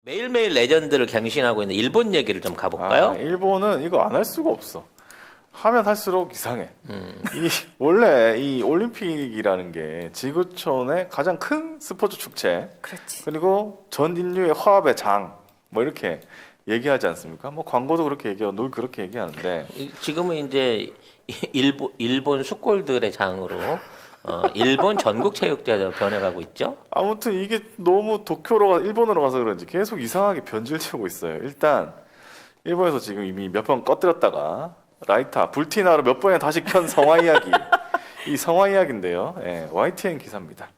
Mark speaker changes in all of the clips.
Speaker 1: 매일매일 레전드를 갱신하고 있는 일본 얘기를 좀 가볼까요?
Speaker 2: 일본은 이거 안 할 수가 없어. 하면 할수록 이상해. 원래 이 올림픽이라는 게 지구촌의 가장 큰 스포츠 축제,
Speaker 3: 그렇지.
Speaker 2: 그리고 전 인류의 화합의 장, 뭐 이렇게 얘기하지 않습니까? 뭐 광고도 그렇게 얘기하고 늘 그렇게 얘기하는데
Speaker 1: 지금은 이제 일본 숙골들의 장으로 일본 전국 체육대회로 변해가고 있죠.
Speaker 2: 아무튼 이게 너무 일본으로 가서 그런지 계속 이상하게 변질되고 있어요. 일단 일본에서 지금 이미 몇 번 꺼뜨렸다가 라이터 불티나로 몇 번에 다시 켠 성화 이야기. 이 성화 이야기인데요. 예, YTN 기사입니다.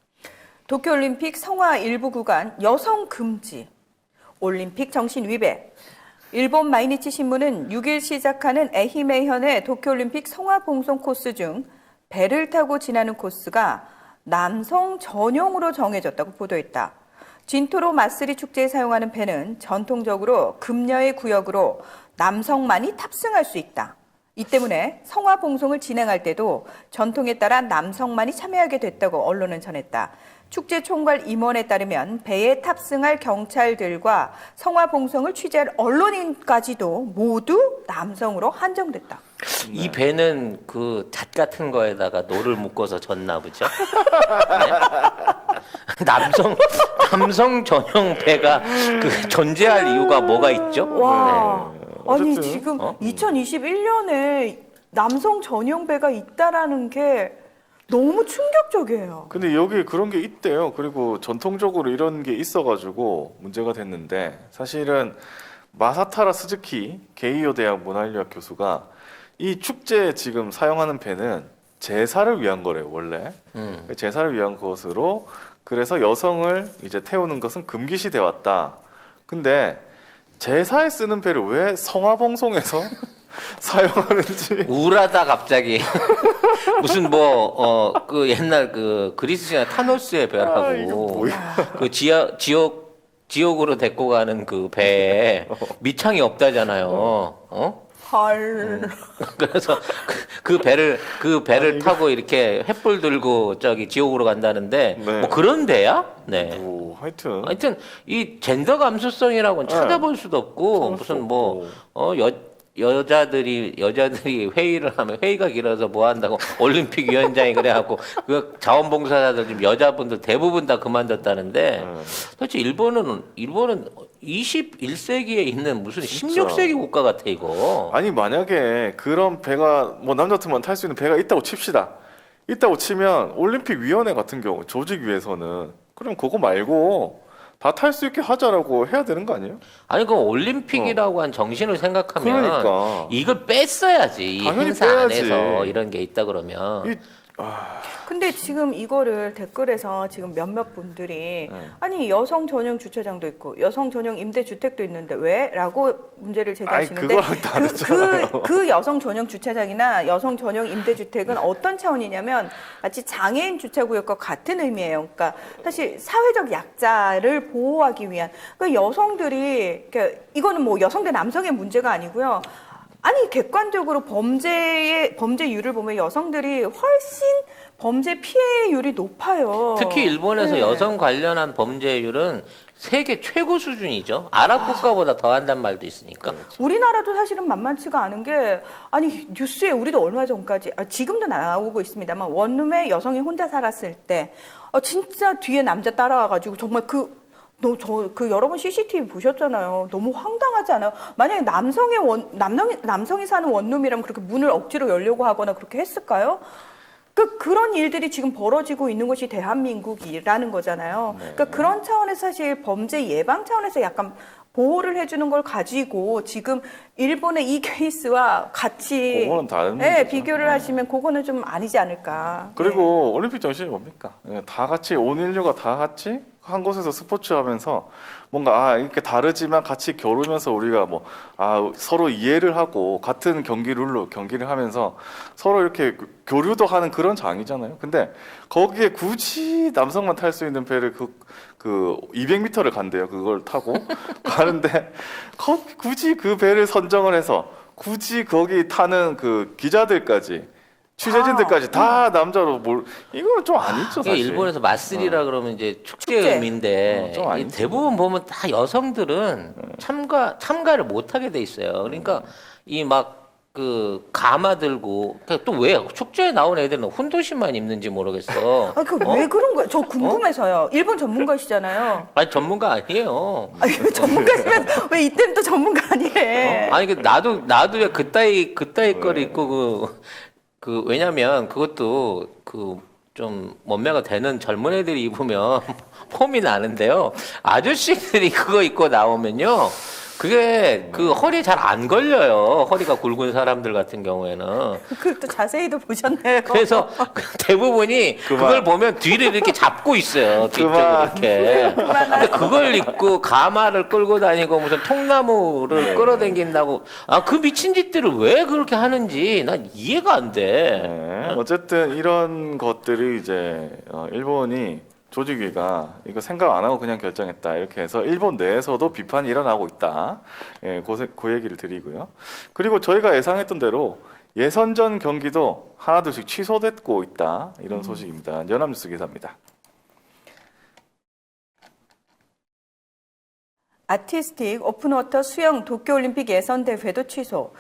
Speaker 3: 도쿄올림픽 성화 일부 구간 여성 금지. 올림픽 정신 위배. 일본 마이니치 신문은 6일 시작하는 에히메현의 도쿄올림픽 성화 봉송 코스 중 배를 타고 지나는 코스가 남성 전용으로 정해졌다고 보도했다. 진토로 마쓰리 축제에 사용하는 배는 전통적으로 금녀의 구역으로 남성만이 탑승할 수 있다. 이 때문에 성화 봉송을 진행할 때도 전통에 따라 남성만이 참여하게 됐다고 언론은 전했다. 축제 총괄 임원에 따르면 배에 탑승할 경찰들과 성화 봉송을 취재할 언론인까지도 모두 남성으로 한정됐다.
Speaker 1: 이 배는 그 잣 같은 거에다가 노를 묶어서 졌나 보죠. 네? 남성 전용 배가 그 존재할 이유가 뭐가 있죠?
Speaker 3: 와, 아니
Speaker 2: 어쨌든,
Speaker 3: 지금 2021년에 남성 전용 배가 있다라는 게 너무 충격적이에요.
Speaker 2: 근데 여기 그런 게 있대요. 그리고 전통적으로 이런 게 있어가지고 문제가 됐는데 사실은 마사타라 스즈키 게이오 대학 문화인류학 교수가 이 축제에 지금 사용하는 배는 제사를 위한 거래요, 원래. 제사를 위한 것으로 그래서 여성을 이제 태우는 것은 금기시돼 왔다. 근데 제사에 쓰는 배를 왜 성화봉송에서 사용하는지
Speaker 1: 우울하다 갑자기 무슨 그 옛날 그 그리스 신화 타노스의
Speaker 2: 이거
Speaker 1: 배라고
Speaker 2: 뭐야?
Speaker 1: 그 지옥으로 데리고 가는 그 배에 밑창이 없다잖아요.
Speaker 3: 헐.
Speaker 1: 그래서 그 배를 타고 이렇게 횃불 들고 저기 지옥으로 간다는데
Speaker 2: 네.
Speaker 1: 뭐 그런 배야? 네.
Speaker 2: 뭐 하여튼
Speaker 1: 하여튼 이 젠더 감수성이라고는 찾아볼 수도 없고 무슨 여자들이 회의를 하면 회의가 길어서 뭐 한다고 올림픽 위원장이 그래갖고 그 자원봉사자들 지금 여자분들 대부분 다 그만뒀다는데 도대체 일본은 21세기에 있는 무슨 16세기 국가 같아 이거.
Speaker 2: 아니 만약에 그런 배가 뭐 남자 같으면 탈 수 있는 배가 있다고 칩시다. 있다고 치면 올림픽 위원회 같은 경우 조직위에서는 그럼 그거 말고 다 탈 수 있게 하자라고 해야 되는 거 아니에요?
Speaker 1: 아니 그 올림픽이라고 한 정신을 생각하면
Speaker 2: 그러니까.
Speaker 1: 이걸 뺐어야지. 이
Speaker 2: 당연히
Speaker 1: 행사
Speaker 2: 빼야지.
Speaker 1: 안에서 이런 게 있다 그러면.
Speaker 3: 근데 지금 이거를 댓글에서 지금 몇몇 분들이
Speaker 2: 네.
Speaker 3: 아니 여성 전용 주차장도 있고 여성 전용 임대주택도 있는데 왜? 라고 문제를 제기하시는데
Speaker 2: 그거랑 다르잖아요.
Speaker 3: 그 여성 전용 주차장이나 여성 전용 임대주택은 어떤 차원이냐면 마치 장애인 주차구역과 같은 의미예요. 그러니까 사실 사회적 약자를 보호하기 위한 그러니까 여성들이 그러니까 이거는 뭐 여성 대 남성의 문제가 아니고요. 아니 객관적으로 범죄율을 보면 여성들이 훨씬 범죄 피해율이 높아요.
Speaker 1: 특히 일본에서
Speaker 3: 네.
Speaker 1: 여성 관련한 범죄율은 세계 최고 수준이죠. 아랍 국가보다 더한단 말도 있으니까.
Speaker 3: 우리나라도 사실은 만만치가 않은 게 아니 뉴스에 우리도 얼마 전까지 지금도 나오고 있습니다만 원룸에 여성이 혼자 살았을 때 진짜 뒤에 남자 따라와가지고 정말 그 여러분 CCTV 보셨잖아요. 너무 황당하지 않아요? 만약에 남성이 사는 원룸이라면 그렇게 문을 억지로 열려고 하거나 그렇게 했을까요? 그런 일들이 지금 벌어지고 있는 것이 대한민국이라는 거잖아요. 그러니까 그런 차원에서 사실 범죄 예방 차원에서 약간 보호를 해주는 걸 가지고 지금 일본의 이 케이스와 같이
Speaker 2: 그거는 다른 문제죠.
Speaker 3: 비교를 하시면 그거는 좀 아니지 않을까.
Speaker 2: 그리고 올림픽 정신이 뭡니까? 다 같이 온 인류가 다 같이 한 곳에서 스포츠 하면서 뭔가 이렇게 다르지만 같이 겨루면서 우리가 서로 이해를 하고 같은 경기 룰로 경기를 하면서 서로 이렇게 교류도 하는 그런 장이잖아요. 근데 거기에 굳이 남성만 탈 수 있는 배를 그 200m를 간대요. 그걸 타고 가는데 굳이 그 배를 선정을 해서 굳이 거기 타는 그 기자들까지 취재진들까지 다 남자로 이거는 좀 아니죠,
Speaker 1: 이게
Speaker 2: 사실.
Speaker 1: 일본에서 마쓰리라 그러면 이제 축제
Speaker 3: 축제.
Speaker 1: 의미인데
Speaker 2: 좀
Speaker 1: 이
Speaker 2: 아니지.
Speaker 1: 대부분 보면 다 여성들은 참가를 못 하게 돼 있어요. 그러니까 이 막 그 가마 들고 또 왜 축제에 나온 애들은 훈도시만 입는지 모르겠어.
Speaker 3: 아, 왜 그런 거야? 저 궁금해서요. 일본 전문가시잖아요.
Speaker 1: 아니 전문가 아니에요.
Speaker 3: 아, 이거 전문가시면 왜 이때는 또 전문가 아니래?
Speaker 1: 아니 그 나도 왜 그따위 걸 입고 그 왜냐면 그것도 그 좀 몸매가 되는 젊은 애들이 입으면 폼이 나는데요. 아저씨들이 그거 입고 나오면요. 그게 그 허리 잘 안 걸려요. 허리가 굵은 사람들 같은 경우에는.
Speaker 3: 그또 자세히도 보셨네요.
Speaker 1: 그래서 대부분이
Speaker 2: 그만.
Speaker 1: 그걸 보면 뒤를 이렇게 잡고 있어요. 뒤쪽으로
Speaker 2: 그만.
Speaker 1: 이렇게. 근데 그걸 입고 가마를 끌고 다니고 무슨 통나무를 끌어당긴다고. 아, 그 미친 짓들을 왜 그렇게 하는지 난 이해가 안 돼.
Speaker 2: 네. 어쨌든 이런 것들이 이제 일본이 조직위가 이거 생각 안 하고 그냥 결정했다 이렇게 해서 일본 내에서도 비판이 일어나고 있다. 예, 그 얘기를 드리고요. 그리고 저희가 예상했던 대로 예선전 경기도 하나둘씩 취소됐고 있다 이런 소식입니다. 연합뉴스 기사입니다.
Speaker 3: 아티스틱 오픈워터 수영 도쿄올림픽 예선대회도 취소.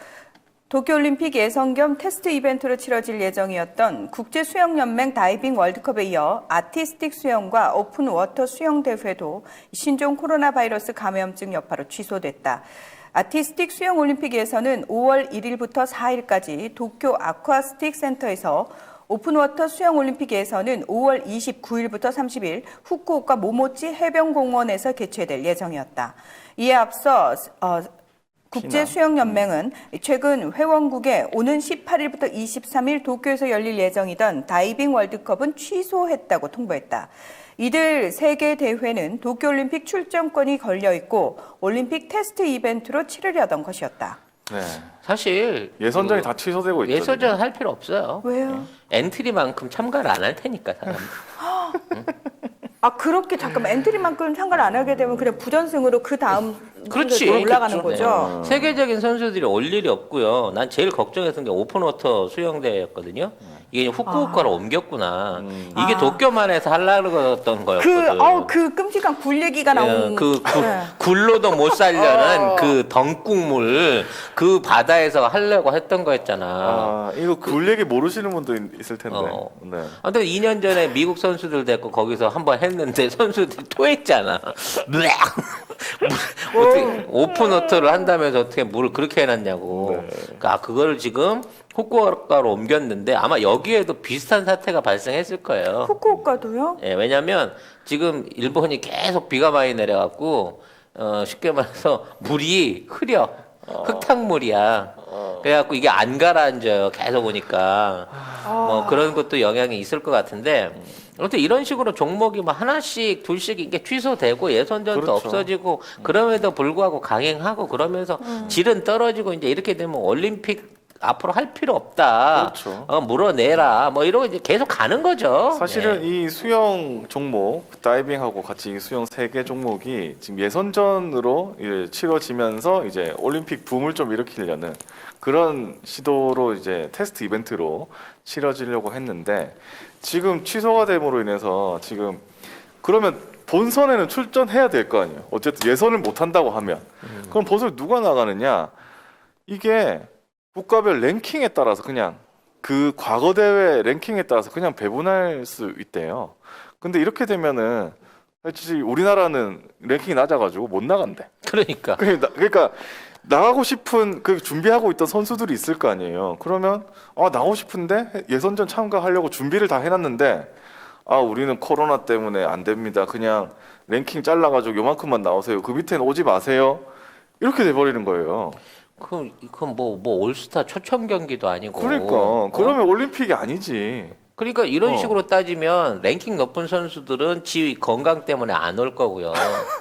Speaker 3: 도쿄올림픽 예선 겸 테스트 이벤트로 치러질 예정이었던 국제수영연맹 다이빙 월드컵에 이어 아티스틱 수영과 오픈워터 수영대회도 신종 코로나 바이러스 감염증 여파로 취소됐다. 아티스틱 수영올림픽 예선은 5월 1일부터 4일까지 도쿄 아쿠아스틱 센터에서 오픈워터 수영올림픽 예선은 5월 29일부터 30일 후쿠오카 모모치 해변공원에서 개최될 예정이었다. 이에 앞서 국제수영연맹은 최근 회원국에 오는 18일부터 23일 도쿄에서 열릴 예정이던 다이빙 월드컵은 취소했다고 통보했다. 이들 세 개 대회는 도쿄올림픽 출전권이 걸려있고 올림픽 테스트 이벤트로 치르려던 것이었다.
Speaker 2: 네.
Speaker 1: 사실
Speaker 2: 예선전이
Speaker 1: 그
Speaker 2: 다 취소되고 있죠.
Speaker 1: 예선전 할 필요 없어요.
Speaker 3: 왜요?
Speaker 1: 엔트리만큼 참가를 안 할 테니까 사람들.
Speaker 3: 아, 그렇게 잠깐만 엔트리만큼 참가를 안 하게 되면 그냥 부전승으로 그 다음
Speaker 1: 그렇지.
Speaker 3: 올라가는
Speaker 1: 그렇죠.
Speaker 3: 거죠.
Speaker 1: 세계적인 선수들이 올 일이 없고요. 난 제일 걱정했던 게 오픈워터 수영대회였거든요. 이게 후쿠오카로 옮겼구나. 이게 도쿄만 해서 하려고 했던 거였거든.
Speaker 3: 그 끔찍한 굴 얘기가 나온. 네.
Speaker 1: 굴로도 못 살려는 그 덩국물 그 바다에서 하려고 했던 거였잖아.
Speaker 2: 아, 이거 굴 얘기 모르시는 분도 있을 텐데. 네.
Speaker 1: 아무튼 2년 전에 미국 선수들 데리고 거기서 한번 했는데 선수들이 토했잖아. 어떻게 오픈워터를 한다면서 어떻게 물을 그렇게 해놨냐고. 그거를 지금 후쿠오카로 옮겼는데 아마 여기에도 비슷한 사태가 발생했을 거예요.
Speaker 3: 후쿠오카도요?
Speaker 1: 예, 왜냐면 지금 일본이 계속 비가 많이 내려갖고 쉽게 말해서 물이 흐려. 흙탕물이야. 그래갖고 이게 안 가라앉아요. 계속 오니까. 뭐 그런 것도 영향이 있을 것 같은데 아무튼 이런 식으로 종목이 뭐 하나씩 둘씩 이게 취소되고 예선전도
Speaker 2: 그렇죠.
Speaker 1: 없어지고 그럼에도 불구하고 강행하고 그러면서 질은 떨어지고 이제 이렇게 되면 올림픽 앞으로 할 필요 없다.
Speaker 2: 그렇죠.
Speaker 1: 물어내라. 뭐 이러고 이제 계속 가는 거죠.
Speaker 2: 사실은
Speaker 1: 예.
Speaker 2: 이 수영 종목, 다이빙하고 같이 이 수영 3개 종목이 지금 예선전으로 이제 치러지면서 이제 올림픽 붐을 좀 일으키려는 그런 시도로 이제 테스트 이벤트로 치러지려고 했는데 지금 취소가 됨으로 인해서 지금 그러면 본선에는 출전해야 될 거 아니에요. 어쨌든 예선을 못 한다고 하면 그럼 본선에 누가 나가느냐? 이게 국가별 랭킹에 따라서 그냥 그 과거 대회 랭킹에 따라서 그냥 배분할 수 있대요. 근데 이렇게 되면은 사실 우리나라는 랭킹이 낮아가지고 못 나간대.
Speaker 1: 그러니까.
Speaker 2: 그러니까 나가고 싶은 그 준비하고 있던 선수들이 있을 거 아니에요. 그러면 나가고 싶은데 예선전 참가하려고 준비를 다 해놨는데 우리는 코로나 때문에 안 됩니다. 그냥 랭킹 잘라가지고 요만큼만 나오세요. 그 밑에는 오지 마세요. 이렇게 돼버리는 거예요.
Speaker 1: 그건 뭐 올스타 초청 경기도 아니고.
Speaker 2: 그러니까 그러면 올림픽이 아니지.
Speaker 1: 그러니까 이런 식으로 따지면 랭킹 높은 선수들은 지 건강 때문에 안 올 거고요.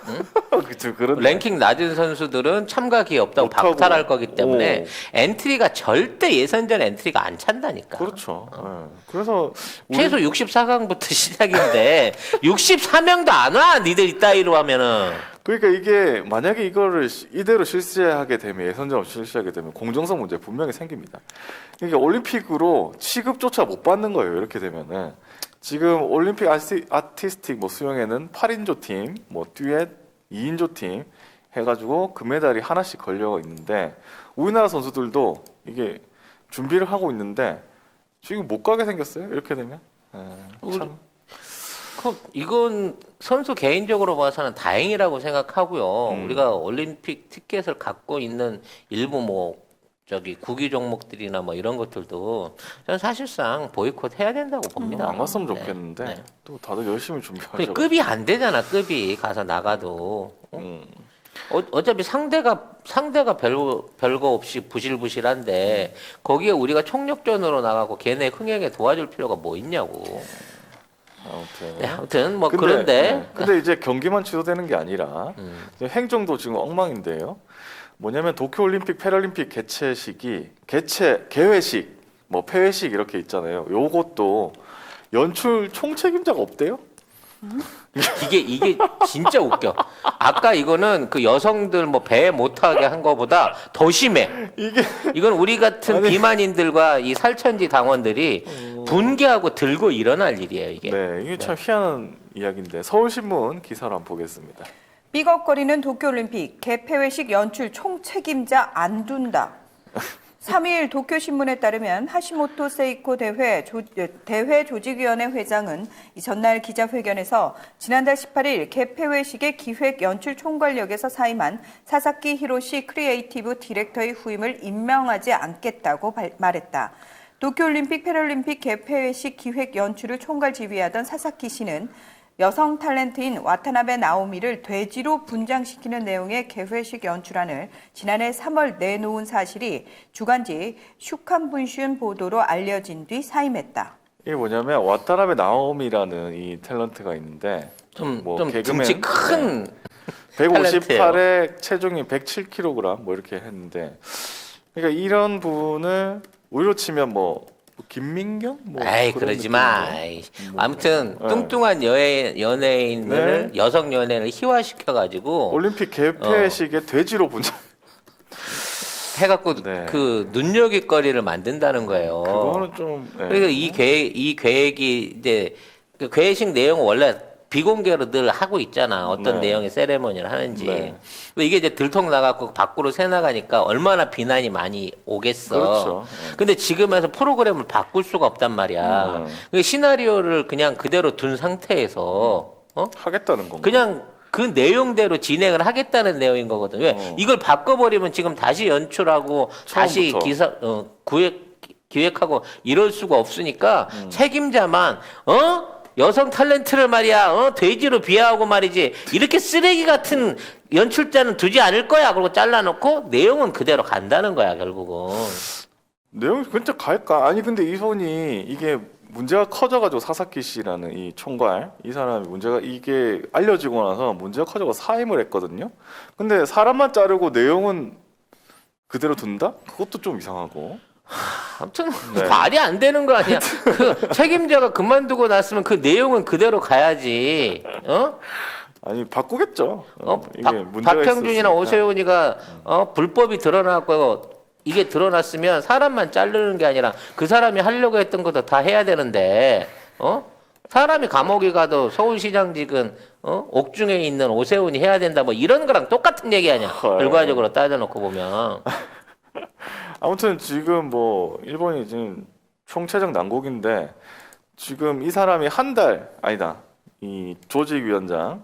Speaker 1: 응?
Speaker 2: 그쵸, 그런
Speaker 1: 랭킹 낮은 선수들은 참가 기회 없다고
Speaker 2: 못하고.
Speaker 1: 박탈할 거기 때문에
Speaker 2: 오.
Speaker 1: 엔트리가 절대 예선전 엔트리가 안 찬다니까.
Speaker 2: 그렇죠. 그래서
Speaker 1: 최소 64강부터 시작인데 64명도 안 와. 니들 이따위로 하면은.
Speaker 2: 그러니까 이게 만약에 이거를 이대로 실시하게 되면 예선전을 실시하게 되면 공정성 문제 분명히 생깁니다. 그러니까 올림픽으로 취급조차 못 받는 거예요. 이렇게 되면은 지금 올림픽 아티스틱 뭐 수영에는 8인조 팀, 뭐 듀엣 2인조 팀 해가지고 금메달이 하나씩 걸려 있는데 우리나라 선수들도 이게 준비를 하고 있는데 지금 못 가게 생겼어요. 이렇게 되면. 참.
Speaker 1: 이건 선수 개인적으로 봐서는 다행이라고 생각하고요. 우리가 올림픽 티켓을 갖고 있는 일부 뭐 저기 구기 종목들이나 뭐 이런 것들도 저는 사실상 보이콧 해야 된다고 봅니다.
Speaker 2: 안 갔으면
Speaker 1: 네.
Speaker 2: 좋겠는데
Speaker 1: 네.
Speaker 2: 또 다들 열심히 준비하죠.
Speaker 1: 급이 안 되잖아. 급이 가서 나가도. 어차피 상대가 별거 없이 부실부실한데 거기에 우리가 총력전으로 나가고 걔네 흥행에 도와줄 필요가 뭐 있냐고.
Speaker 2: 아무튼.
Speaker 1: 네, 아무튼 뭐 그런데
Speaker 2: 근데 이제 경기만 취소되는 게 아니라 이제 행정도 지금 엉망인데요. 뭐냐면 도쿄올림픽, 패럴림픽 개최식이 개회식, 뭐 폐회식 이렇게 있잖아요. 요것도 연출 총책임자가 없대요.
Speaker 1: 이게 진짜 웃겨. 아까 이거는 그 여성들 뭐 배 못하게 한 거보다 더 심해. 이건 우리 같은 비만인들과 이 살천지 당원들이 분개하고 들고 일어날 일이에요, 이게.
Speaker 2: 네, 이게 참 희한한 이야기인데 서울신문 기사로 한번 보겠습니다.
Speaker 3: 삐걱거리는 도쿄올림픽 개폐회식 연출 총책임자 안 둔다. 3일 도쿄신문에 따르면 하시모토 세이코 대회 조직위원회 회장은 이 전날 기자회견에서 지난달 18일 개폐회식의 기획 연출 총괄역에서 사임한 사사키 히로시 크리에이티브 디렉터의 후임을 임명하지 않겠다고 말했다. 도쿄올림픽 패럴림픽 개폐회식 기획 연출을 총괄 지휘하던 사사키 씨는 여성 탤런트인 와타나베 나오미를 돼지로 분장시키는 내용의 개회식 연출안을 지난해 3월 내놓은 사실이 주간지 슈칸분슌 보도로 알려진 뒤 사임했다.
Speaker 2: 이게 뭐냐면 와타나베 나오미라는 이 탤런트가 있는데
Speaker 1: 좀
Speaker 2: 개그맨,
Speaker 1: 등치 큰
Speaker 2: 158에 체중이 107kg 뭐 이렇게 했는데 그러니까 이런 분을 우리로 치면 뭐 김민경? 뭐
Speaker 1: 에이
Speaker 2: 그런
Speaker 1: 그러지 마.
Speaker 2: 느낌인데.
Speaker 1: 에이, 아무튼 뚱뚱한 연예인을 여성 연예인을 희화시켜가지고
Speaker 2: 올림픽 개폐식에 돼지로 분장.
Speaker 1: 해갖고
Speaker 2: 네.
Speaker 1: 그 눈여깃거리를 만든다는 거예요.
Speaker 2: 그거는 좀. 네.
Speaker 1: 그래서 이 계획이 이제 그 계획식 내용은 원래 비공개로 늘 하고 있잖아. 어떤
Speaker 2: 네.
Speaker 1: 내용의 세레머니를 하는지.
Speaker 2: 네.
Speaker 1: 근데 이게 이제 들통 나갖고 밖으로 새 나가니까 얼마나 비난이 많이 오겠어.
Speaker 2: 그렇죠.
Speaker 1: 근데 지금에서 프로그램을 바꿀 수가 없단 말이야. 그 시나리오를 그냥 그대로 둔 상태에서
Speaker 2: 하겠다는 건가?
Speaker 1: 그냥 그 내용대로 진행을 하겠다는 내용인 거거든. 왜 이걸 바꿔버리면 지금 다시 연출하고 다시 기획하고 이럴 수가 없으니까 책임자만 여성 탤런트를 말이야 돼지로 비하하고 말이지 이렇게 쓰레기 같은 연출자는 두지 않을 거야. 그리고 잘라놓고 내용은 그대로 간다는 거야 결국은.
Speaker 2: 내용이 진짜 갈까? 아니 근데 이분이 이게 문제가 커져가지고 사사키 씨라는 이 총괄 이 사람이 문제가 이게 알려지고 나서 문제가 커져서 사임을 했거든요. 근데 사람만 자르고 내용은 그대로 둔다? 그것도 좀 이상하고.
Speaker 1: 아무튼
Speaker 2: 네.
Speaker 1: 말이 안 되는 거 아니야. 그 책임자가 그만두고 났으면 그 내용은 그대로 가야지.
Speaker 2: 아니 바꾸겠죠. 문제가
Speaker 1: 박형준이나
Speaker 2: 있었으니까.
Speaker 1: 오세훈이가 불법이 드러나고 이게 드러났으면 사람만 자르는 게 아니라 그 사람이 하려고 했던 것도 다 해야 되는데 사람이 감옥에 가도 서울시장직은 옥중에 있는 오세훈이 해야 된다 뭐 이런 거랑 똑같은 얘기 아니야. 결과적으로 따져놓고 보면.
Speaker 2: 아무튼 지금 뭐 일본이 지금 총체적 난국인데 지금 이 사람이 이 조직위원장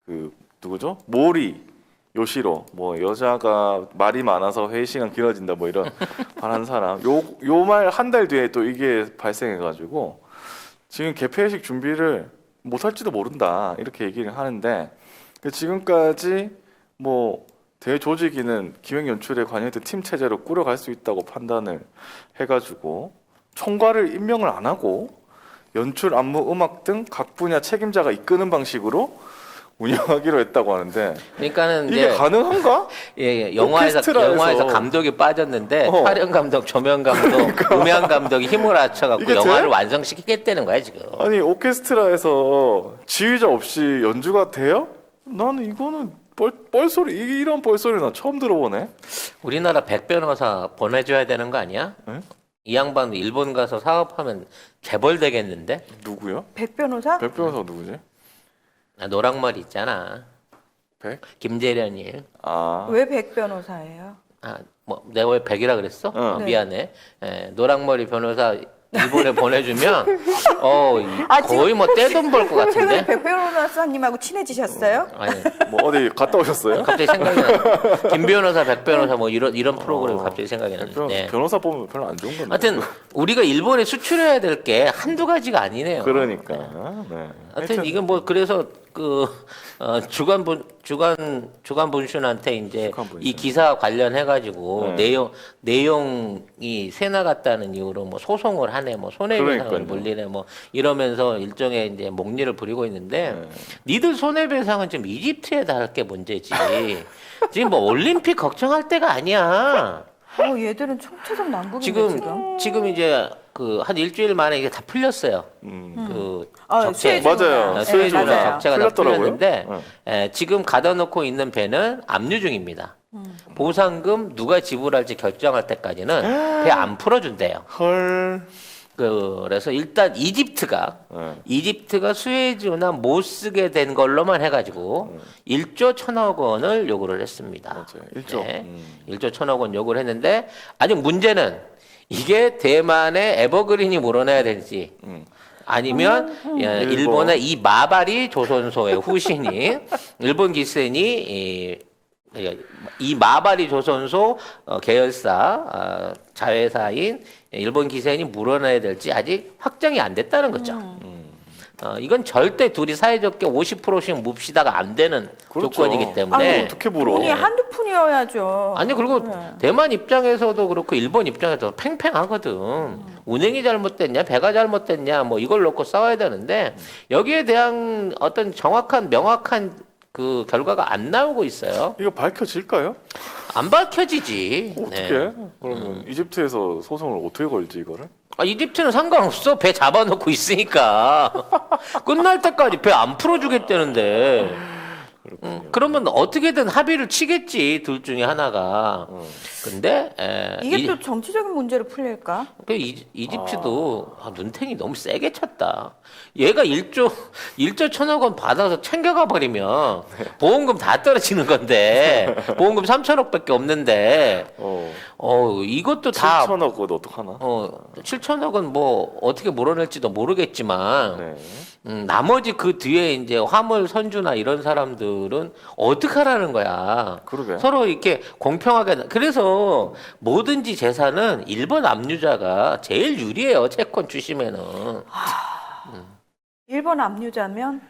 Speaker 2: 그 누구죠? 모리 요시로 뭐 여자가 말이 많아서 회의 시간 길어진다 뭐 이런 말한 사람 요 말 한 달 뒤에 또 이게 발생해가지고 지금 개폐식 준비를 못할지도 모른다 이렇게 얘기를 하는데 지금까지 뭐 대조직위는 기획 연출에 관여했던 팀 체제로 꾸려갈 수 있다고 판단을 해가지고 총괄을 임명을 안 하고 연출, 안무, 음악 등 각 분야 책임자가 이끄는 방식으로 운영하기로 했다고 하는데
Speaker 1: 그러니까는
Speaker 2: 이게
Speaker 1: 이제
Speaker 2: 가능한가?
Speaker 1: 예,
Speaker 2: 오케스트라에서.
Speaker 1: 영화에서 감독이 빠졌는데 촬영 감독, 조명 감독,
Speaker 2: 그러니까.
Speaker 1: 음향 감독이 힘을 합쳐갖고
Speaker 2: 이게
Speaker 1: 영화를
Speaker 2: 돼?
Speaker 1: 완성시키겠다는 거야 지금.
Speaker 2: 아니 오케스트라에서 지휘자 없이 연주가 돼요? 나는 이거는 뻘소리 이런 뻘소리 나 처음 들어보네.
Speaker 1: 우리나라 백 변호사 보내줘야 되는 거 아니야?
Speaker 2: 응?
Speaker 1: 이 양반 일본 가서 사업하면 재벌 되겠는데?
Speaker 2: 누구요?
Speaker 3: 백 변호사?
Speaker 2: 백 변호사 누구지?
Speaker 1: 아, 노랑머리 있잖아.
Speaker 2: 백?
Speaker 1: 김재련이.
Speaker 2: 아,
Speaker 3: 왜 백 변호사예요?
Speaker 1: 아, 뭐 내가 왜 백이라 그랬어?
Speaker 2: 응.
Speaker 3: 네.
Speaker 1: 미안해. 노랑머리 변호사 일본에 보내주면
Speaker 3: 지금
Speaker 1: 거의 뭐 떼돈 벌 것
Speaker 3: 최근에
Speaker 1: 같은데?
Speaker 3: 백 변호사님하고 친해지셨어요?
Speaker 1: 아니
Speaker 2: 뭐 어디 갔다 오셨어요?
Speaker 1: 갑자기 생각이 나. 김 변호사, 백 변호사 뭐 이런 프로그램 갑자기 생각이 나는데.
Speaker 2: 변호사 보면 별로 안 좋은 건데.
Speaker 1: 하여튼 우리가 일본에 수출해야 될 게 한두 가지가 아니네요.
Speaker 2: 그러니까. 네.
Speaker 1: 하여튼 이게 뭐 그래서 주간 분신한테 이제
Speaker 2: 주간 분신.
Speaker 1: 이 기사 관련해 가지고
Speaker 2: 네.
Speaker 1: 내용이 새 나갔다는 이유로 뭐 소송을 하네, 뭐 손해배상을
Speaker 2: 그러니까요.
Speaker 1: 물리네, 뭐 이러면서 일종의 이제 목리를 부리고 있는데
Speaker 2: 네.
Speaker 1: 니들 손해배상은 지금 이집트에다 할 게 문제지. 지금 뭐 올림픽 걱정할 때가 아니야.
Speaker 3: 얘들은 총체적 난국인데
Speaker 1: 지금 이제 한 일주일 만에 이게 다 풀렸어요. 적체.
Speaker 2: 맞아요.
Speaker 1: 수혜주나
Speaker 3: 맞아요.
Speaker 1: 적체가 다
Speaker 2: 풀렸더라고요.
Speaker 1: 풀렸는데
Speaker 2: 네.
Speaker 1: 지금 가다 놓고 있는 배는 압류 중입니다. 보상금 누가 지불할지 결정할 때까지는 배 안 풀어준대요.
Speaker 2: 헐.
Speaker 1: 그래서 일단 이집트가 수혜주나 못 쓰게 된 걸로만 해가지고 1조 1천억 원을 요구를 했습니다.
Speaker 2: 맞아요. 1조.
Speaker 1: 네. 1조 1천억 원 요구를 했는데 아직 문제는 이게 대만의 에버그린이 물어내야 될지 아니면 일본의 이 마바리 조선소의 후신이 일본 기센이 이 마바리 조선소 계열사 자회사인 일본 기센이 물어내야 될지 아직 확정이 안 됐다는 거죠. 이건 절대 둘이 사이좋게 50%씩 묵시다가 안 되는
Speaker 2: 그렇죠.
Speaker 1: 조건이기 때문에
Speaker 2: 어떻게 물어?
Speaker 3: 돈이 한두 푼이어야죠.
Speaker 1: 아니 그리고
Speaker 3: 네.
Speaker 1: 대만 입장에서도 그렇고 일본 입장에서도 팽팽하거든. 운행이 잘못됐냐, 배가 잘못됐냐, 뭐 이걸 놓고 싸워야 되는데 여기에 대한 어떤 정확한 명확한 그 결과가 안 나오고 있어요.
Speaker 2: 이거 밝혀질까요?
Speaker 1: 안 밝혀지지.
Speaker 2: 어떻게?
Speaker 1: 네.
Speaker 2: 그러면 이집트에서 소송을 어떻게 걸지 이거를?
Speaker 1: 이집트는 상관없어. 배 잡아놓고 있으니까. 끝날 때까지 배 안 풀어주겠다는데. 그러면 어떻게든 합의를 치겠지. 둘 중에 하나가. 근데
Speaker 3: 이게 또 정치적인 문제로 풀릴까?
Speaker 1: 이집트도 눈탱이 너무 세게 쳤다. 얘가 1조 1천억 원 받아서 챙겨가 버리면 보험금 다 떨어지는 건데 보험금 3천억밖에 없는데 이것도 다
Speaker 2: 7천억 그거 어떡하나?
Speaker 1: 7천억은 뭐 어떻게 물어낼지도 모르겠지만
Speaker 2: 네.
Speaker 1: 나머지 그 뒤에 이제 화물 선주나 이런 사람들은 어떡하라는 거야.
Speaker 2: 그러게.
Speaker 1: 서로 이렇게 공평하게 그래서 뭐든지 재산은 일본 압류자가 제일 유리해요. 채권 주시면은
Speaker 3: 일본 압류자면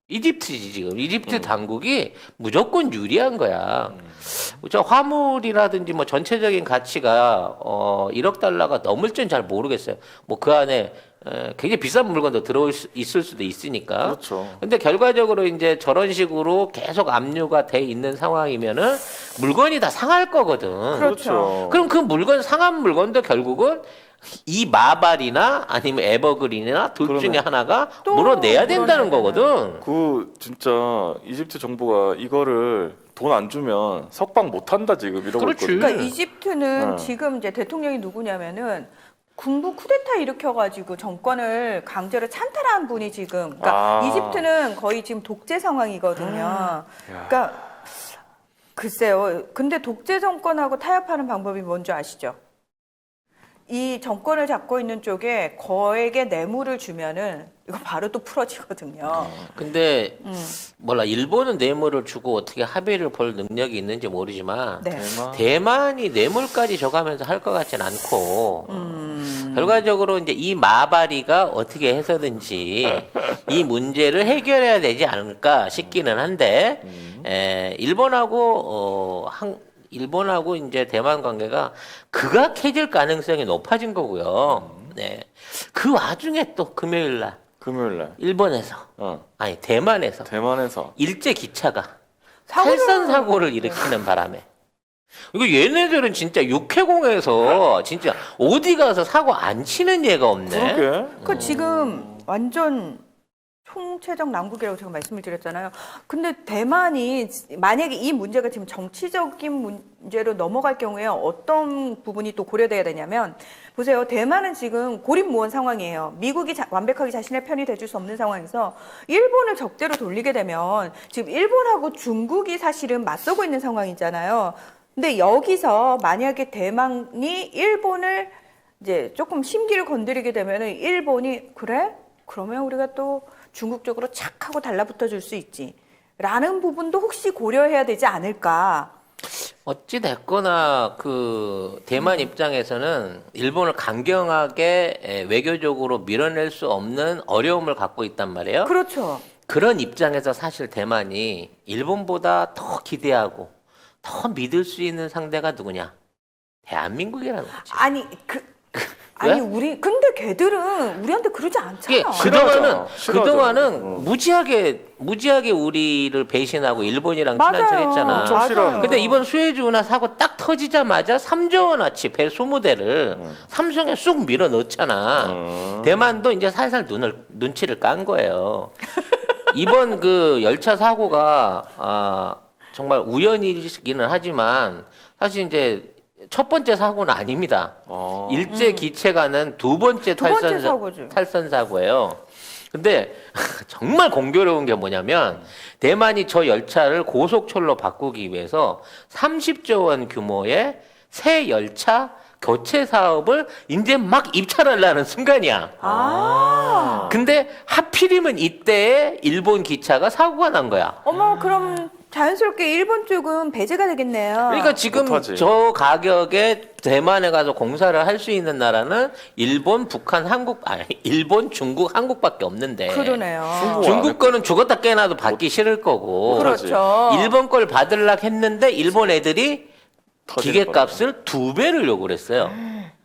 Speaker 1: 이집트지 지금 이집트 당국이 무조건 유리한 거야. 저 화물이라든지 뭐 전체적인 가치가 1억 달러가 넘을지는 잘 모르겠어요. 뭐 그 안에 굉장히 비싼 물건도 있을 수도 있으니까.
Speaker 2: 그렇죠.
Speaker 1: 근데 결과적으로 이제 저런 식으로 계속 압류가 돼 있는 상황이면은 물건이 다 상할 거거든.
Speaker 3: 그렇죠.
Speaker 1: 그럼 그 상한 물건도 결국은 이 마발이나 아니면 에버그린이나 둘
Speaker 2: 그러네.
Speaker 1: 중에 하나가
Speaker 3: 또
Speaker 1: 물어내야 된다는
Speaker 3: 물어내야
Speaker 1: 거거든.
Speaker 2: 그 진짜 이집트 정부가 이거를 돈 안 주면 석방 못 한다 지금 이러고
Speaker 1: 그렇지.
Speaker 2: 있거든요.
Speaker 3: 그러니까 이집트는
Speaker 2: 네.
Speaker 3: 지금 이제 대통령이 누구냐면은 군부 쿠데타 일으켜가지고 정권을 강제로 찬탈한 분이 지금. 그러니까 이집트는 거의 지금 독재 상황이거든요. 그러니까 글쎄요. 근데 독재 정권하고 타협하는 방법이 뭔지 아시죠? 이 정권을 잡고 있는 쪽에 거액의 뇌물을 주면은 이거 바로 또 풀어지거든요.
Speaker 1: 근데 몰라 일본은 뇌물을 주고 어떻게 합의를 볼 능력이 있는지 모르지만
Speaker 3: 네.
Speaker 1: 대만이 뇌물까지 줘가면서 할 것 같진 않고 결과적으로 이제 이 마바리가 어떻게 해서든지 이 문제를 해결해야 되지 않을까 싶기는 한데 일본하고 이제 대만 관계가 극악해질 가능성이 높아진 거고요. 네. 그 와중에 또 금요일 날
Speaker 2: 금요일
Speaker 1: 일본에서 아니 대만에서 일제 기차가 탈선 사고를 일으키는 바람에 이거 얘네들은 진짜 육해공에서 진짜 어디 가서 사고 안 치는 예가 없네.
Speaker 2: 그러게.
Speaker 3: 그 지금 완전 총체적 난국이라고 제가 말씀을 드렸잖아요. 근데 대만이 만약에 이 문제가 지금 정치적인 문제로 넘어갈 경우에 어떤 부분이 또 고려돼야 되냐면 보세요. 대만은 지금 고립무원 상황이에요. 미국이 완벽하게 자신의 편이 돼줄 수 없는 상황에서 일본을 적대로 돌리게 되면 지금 일본하고 중국이 사실은 맞서고 있는 상황이잖아요. 근데 여기서 만약에 대만이 일본을 이제 조금 심기를 건드리게 되면은 일본이 그래? 그러면 우리가 또 중국 쪽으로 착 하고 달라붙어 줄 수 있지. 라는 부분도 혹시 고려해야 되지 않을까.
Speaker 1: 어찌 됐거나 그 대만 입장에서는 일본을 강경하게 외교적으로 밀어낼 수 없는 어려움을 갖고 있단 말이에요.
Speaker 3: 그렇죠.
Speaker 1: 그런 입장에서 사실 대만이 일본보다 더 기대하고 더 믿을 수 있는 상대가 누구냐? 대한민국이라는 거지.
Speaker 3: 아니,
Speaker 1: 왜?
Speaker 3: 아니, 근데 걔들은 우리한테 그러지
Speaker 1: 이게
Speaker 3: 않잖아.
Speaker 1: 그동안은 무지하게 우리를 배신하고 일본이랑 친한
Speaker 3: 맞아요.
Speaker 1: 척했잖아.
Speaker 2: 엄청 싫어하는
Speaker 1: 근데 이번 수에즈 운하 사고 딱 터지자마자 3조 원어치 배 20대를 삼성에 쑥 밀어 넣었잖아. 대만도 이제 살살 눈치를 깐 거예요. 이번 그 열차 사고가 정말 우연이기는 하지만 사실 이제 첫 번째 사고는 아닙니다. 일제 기체가는 두 번째
Speaker 3: 사고죠.
Speaker 1: 탈선 사고예요. 근데 정말 공교로운 게 뭐냐면 대만이 저 열차를 고속철로 바꾸기 위해서 30조 원 규모의 새 열차 교체 사업을 이제 막 입찰하려는 순간이야. 근데 하필이면 이때에 일본 기차가 사고가 난 거야.
Speaker 3: 어머, 그럼 자연스럽게 일본 쪽은 배제가 되겠네요.
Speaker 1: 그러니까 지금
Speaker 2: 못하지.
Speaker 1: 저 가격에 대만에 가서 공사를 할 수 있는 나라는 일본, 북한, 일본, 중국, 한국밖에 없는데.
Speaker 3: 그러네요.
Speaker 1: 중국 거는 죽었다 깨나도 받기 싫을 거고.
Speaker 3: 그렇죠.
Speaker 1: 일본 걸 받으려고 했는데 일본 애들이
Speaker 2: 터지는
Speaker 1: 기계값을 2배를 요구를 했어요.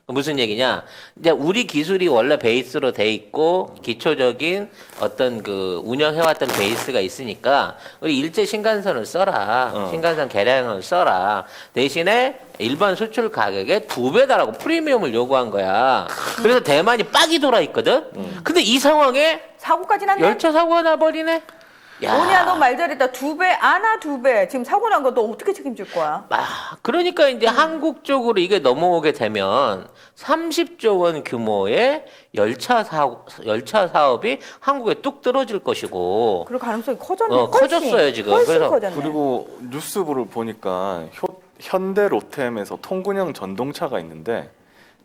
Speaker 1: 무슨 얘기냐? 이제 우리 기술이 원래 베이스로 돼 있고 기초적인 어떤 그 운영해왔던 베이스가 있으니까 우리 일제 신간선을 써라. 신간선 개량을 써라. 대신에 일반 수출 가격의 2배 달라고 프리미엄을 요구한 거야. 그래서 대만이 빡이 돌아 있거든. 근데 이 상황에
Speaker 3: 사고까지 났네.
Speaker 1: 열차 사고가 나버리네. 야.
Speaker 3: 뭐냐, 너 말 잘했다. 2배, 안아 2배. 지금 사고 난 거 너 어떻게 책임질 거야?
Speaker 1: 그러니까 이제 한국 쪽으로 이게 넘어오게 되면 30조 원 규모의 열차 사업이 한국에 뚝 떨어질 것이고.
Speaker 3: 그럴 가능성이 커졌네.
Speaker 1: 커졌어요, 지금.
Speaker 3: 훨씬
Speaker 1: 그래서
Speaker 3: 커졌네.
Speaker 2: 그리고 뉴스부를 보니까 현대 로템에서 통근형 전동차가 있는데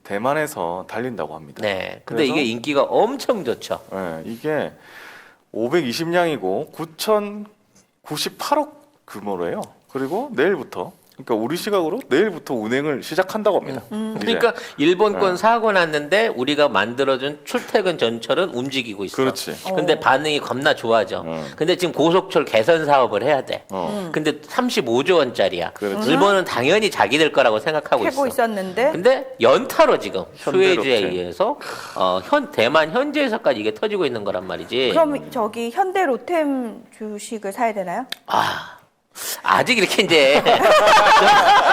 Speaker 2: 대만에서 달린다고 합니다.
Speaker 1: 네. 근데
Speaker 2: 그래서-
Speaker 1: 이게 인기가 엄청 좋죠.
Speaker 2: 네, 이게 520량이고 9,098억 규모로예요. 그리고 내일부터, 그러니까 우리 시각으로 내일부터 운행을 시작한다고 합니다. 이제.
Speaker 1: 그러니까 일본권
Speaker 2: 네.
Speaker 1: 사고 났는데 우리가 만들어준 출퇴근 전철은 움직이고 있어.
Speaker 2: 그렇지.
Speaker 1: 근데 반응이 겁나 좋아져. 근데 지금 고속철 개선 사업을 해야 돼. 근데 35조 원짜리야.
Speaker 2: 그렇지.
Speaker 1: 일본은 당연히 자기들 거라고 생각하고
Speaker 3: 해고
Speaker 1: 있어.
Speaker 3: 있었는데.
Speaker 1: 근데 연타로 지금 수에즈에
Speaker 2: 현대로템.
Speaker 1: 의해서 대만 현지에서까지 이게 터지고 있는 거란 말이지.
Speaker 3: 그럼 저기 현대 로템 주식을 사야 되나요?
Speaker 1: 아직 이렇게 이제 좀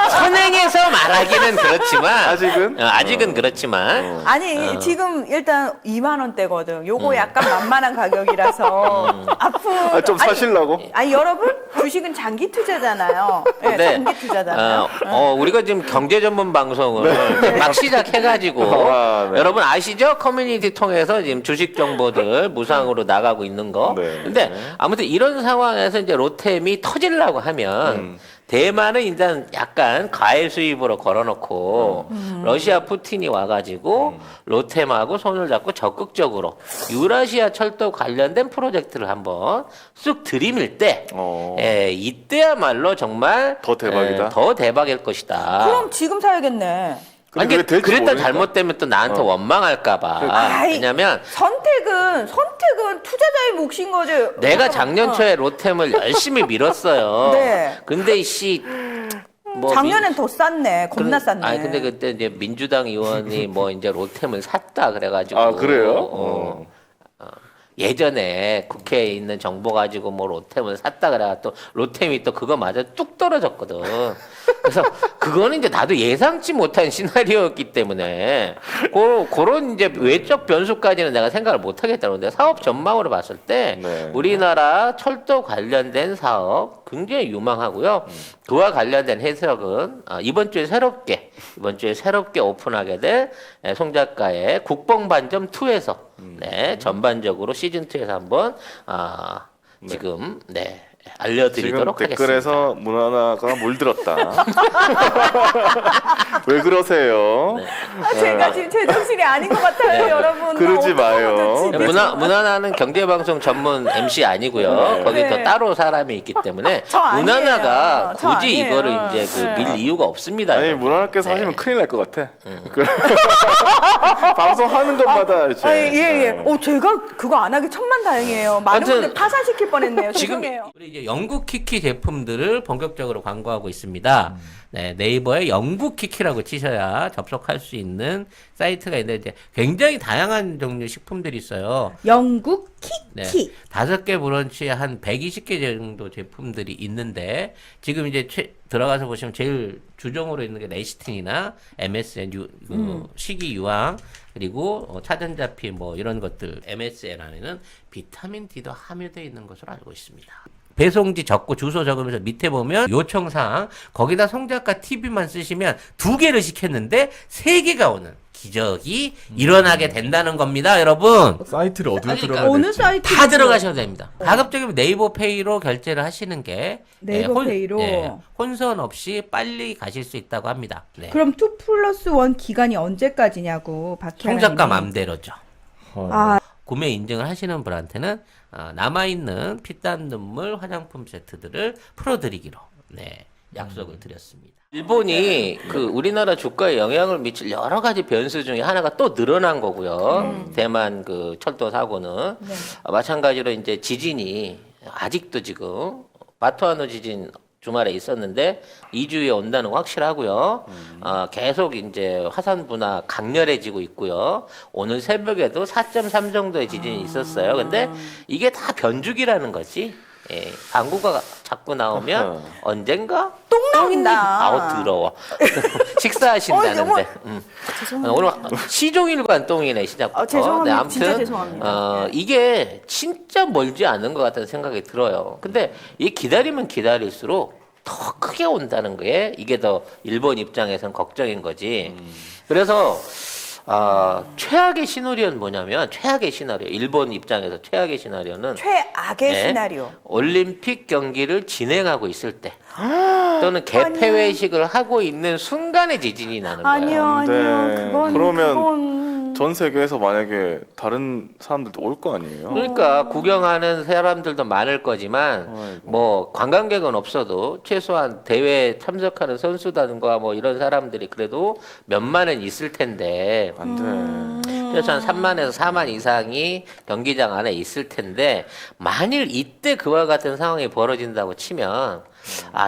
Speaker 1: 선행해서 말하기는 그렇지만
Speaker 2: 아직은?
Speaker 1: 그렇지만
Speaker 3: 아니, 지금 일단 2만 원대거든. 요거 약간 만만한 가격이라서 앞으로
Speaker 2: 좀 사실라고?
Speaker 3: 아니, 여러분, 주식은 장기 투자잖아요. 네,
Speaker 1: 근데
Speaker 3: 장기 투자잖아요.
Speaker 1: 우리가 지금 경제 전문 방송을 막 시작해가지고
Speaker 2: 아, 네.
Speaker 1: 여러분 아시죠? 커뮤니티 통해서 지금 주식 정보들 무상으로 나가고 있는 거.
Speaker 2: 네.
Speaker 1: 근데 아무튼 이런 상황에서 이제 로템이 터지려고 하면 대만은 일단 약간 과일 수입으로 걸어놓고 러시아 푸틴이 와가지고 로템하고 손을 잡고 적극적으로 유라시아 철도 관련된 프로젝트를 한번 쑥 들이밀 때 이때야말로 정말
Speaker 2: 더 대박이다?
Speaker 1: 더 대박일 것이다.
Speaker 3: 그럼 지금 사야겠네.
Speaker 1: 아니,
Speaker 2: 근데 왜 될지
Speaker 1: 그랬다
Speaker 2: 모르니까.
Speaker 1: 잘못되면 또 나한테 원망할까봐.
Speaker 3: 아이,
Speaker 1: 왜냐면
Speaker 3: 선택은 투자자의 몫인 거죠.
Speaker 1: 내가 작년 초에 로템을 열심히 밀었어요.
Speaker 3: 네.
Speaker 1: 근데
Speaker 3: 작년엔 더 쌌네. 겁나 쌌네.
Speaker 1: 아니 근데 그때 이제 민주당 의원이 뭐 이제 로템을 샀다 그래가지고.
Speaker 2: 아, 그래요?
Speaker 1: 예전에 국회에 있는 정보 가지고 뭐 로템을 샀다 그래가 또 로템이 또 그거 맞아 뚝 떨어졌거든. 그래서 그거는 이제 나도 예상치 못한 시나리오였기 때문에 그런 이제 외적 변수까지는 내가 생각을 못 하겠다는 건데 사업 전망으로 봤을 때
Speaker 2: 네.
Speaker 1: 우리나라 철도 관련된 사업 굉장히 유망하고요. 그와 관련된 해석은 이번 주에 새롭게 오픈하게 될 송 작가의 국뽕반점 2에서 네, 전반적으로 시즌 2에서 한번 지금
Speaker 2: 지금
Speaker 1: 알려드리도록 하겠습니다.
Speaker 2: 댓글에서 문화나가 물들었다. 왜 그러세요?
Speaker 1: 네.
Speaker 3: 제가 지금 제정신이 아닌 것 같아요, 여러분.
Speaker 2: 그러지
Speaker 3: 나
Speaker 2: 마요.
Speaker 3: 어떡하면 좋지?
Speaker 1: 문화나는 경제방송 전문 MC 아니고요. 거기 또
Speaker 3: 네.
Speaker 1: 따로 사람이 있기 때문에
Speaker 3: 저 아니에요.
Speaker 1: 문화나가
Speaker 3: 저
Speaker 1: 굳이
Speaker 3: 아니에요.
Speaker 1: 이거를 이제
Speaker 3: 네.
Speaker 1: 밀 이유가 없습니다.
Speaker 2: 아니 문화나께서
Speaker 1: 네.
Speaker 2: 하시면 큰일 날 것 같아. 방송하는 것마다 이제.
Speaker 3: 예. 제가 그거 안 하기 천만다행이에요. 많은
Speaker 1: 아무튼
Speaker 3: 분들 파산시킬 뻔했네요.
Speaker 1: 지금
Speaker 3: 죄송해요.
Speaker 1: 우리 이제 영국 키키 제품들을 본격적으로 광고하고 있습니다. 네, 네이버에 영국 키키라고 치셔야 접속할 수 있는 사이트가 있는데 이제 굉장히 다양한 종류 식품들이 있어요.
Speaker 3: 영국
Speaker 1: 네.
Speaker 3: 키키.
Speaker 1: 5개 브런치에 한 120개 정도 제품들이 있는데 지금 이제 들어가서 보시면 제일 주종으로 있는 게 레시틴이나 MSN 식이 유황 그리고 차전자피 뭐 이런 것들 MSN 안에는 비타민 D도 함유되어 있는 것으로 알고 있습니다. 배송지 적고 주소 적으면서 밑에 보면 요청사항 거기다 송 작가 TV만 쓰시면 2개를 시켰는데 3개가 오는 기적이 일어나게 된다는 겁니다, 여러분.
Speaker 4: 사이트를 어디로
Speaker 1: 그러니까
Speaker 4: 들어가야
Speaker 3: 어느
Speaker 4: 될지.
Speaker 3: 사이트?
Speaker 1: 다 들어가셔도 됩니다. 가급적이면 네이버 페이로 결제를 하시는 게
Speaker 3: 네이버 페이로?
Speaker 1: 혼선 없이 빨리 가실 수 있다고 합니다. 네.
Speaker 3: 그럼 2+1 기간이 언제까지냐고
Speaker 1: 송 작가 맘대로죠.
Speaker 3: 아,
Speaker 1: 구매 인증을 하시는 분한테는 남아있는 피땀 눈물 화장품 세트들을 풀어드리기로 약속을 드렸습니다. 일본이 그 우리나라 주가에 영향을 미칠 여러 가지 변수 중에 하나가 또 늘어난 거고요. 대만 그 철도 사고는
Speaker 3: 네.
Speaker 1: 마찬가지로 이제 지진이 아직도 지금 마토하노 지진 주말에 있었는데 2주에 온다는 거 확실하고요. 계속 이제 화산 분화 강렬해지고 있고요. 오늘 새벽에도 4.3 정도의 지진이 있었어요. 근데 이게 다 변죽이라는 거지. 예, 방구가 자꾸 나오면 언젠가
Speaker 3: 똥 나온다.
Speaker 1: 아우 더러워. 식사하신다는데.
Speaker 3: 죄송합니다.
Speaker 1: 오늘 시종일관 똥이네 시작부터.
Speaker 3: 죄송합니다.
Speaker 1: 아무튼
Speaker 3: 진짜 죄송합니다.
Speaker 1: 이게 진짜 멀지 않은 것 같다는 생각이 들어요. 근데 이 기다리면 기다릴수록 더 크게 온다는 거에 이게 더 일본 입장에선 걱정인 거지. 그래서 최악의 시나리오는 뭐냐면 최악의 시나리오. 일본 입장에서 최악의 시나리오는
Speaker 3: 최악의
Speaker 1: 네.
Speaker 3: 시나리오.
Speaker 1: 올림픽 경기를 진행하고 있을 때 또는 개폐회식을 하고 있는 순간에 지진이 나는 거예요.
Speaker 3: 아니요.
Speaker 2: 네.
Speaker 3: 그건
Speaker 2: 그러면 전 세계에서 만약에 다른 사람들도 올 거 아니에요?
Speaker 1: 그러니까 구경하는 사람들도 많을 거지만
Speaker 2: 아이고.
Speaker 1: 뭐 관광객은 없어도 최소한 대회에 참석하는 선수단과 뭐 이런 사람들이 그래도 몇만은 있을 텐데
Speaker 2: 안 돼.
Speaker 1: 최소한 3만에서 4만 이상이 경기장 안에 있을 텐데 만일 이때 그와 같은 상황이 벌어진다고 치면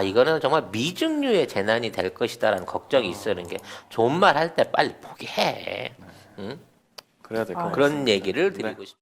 Speaker 1: 이거는 정말 미중류의 재난이 될 것이다라는 걱정이 있어는 게 좋은 말 할 때 빨리 포기해. 응?
Speaker 2: 그래야 될 것 같아요.
Speaker 1: 그런 얘기를 드리고 싶습니다.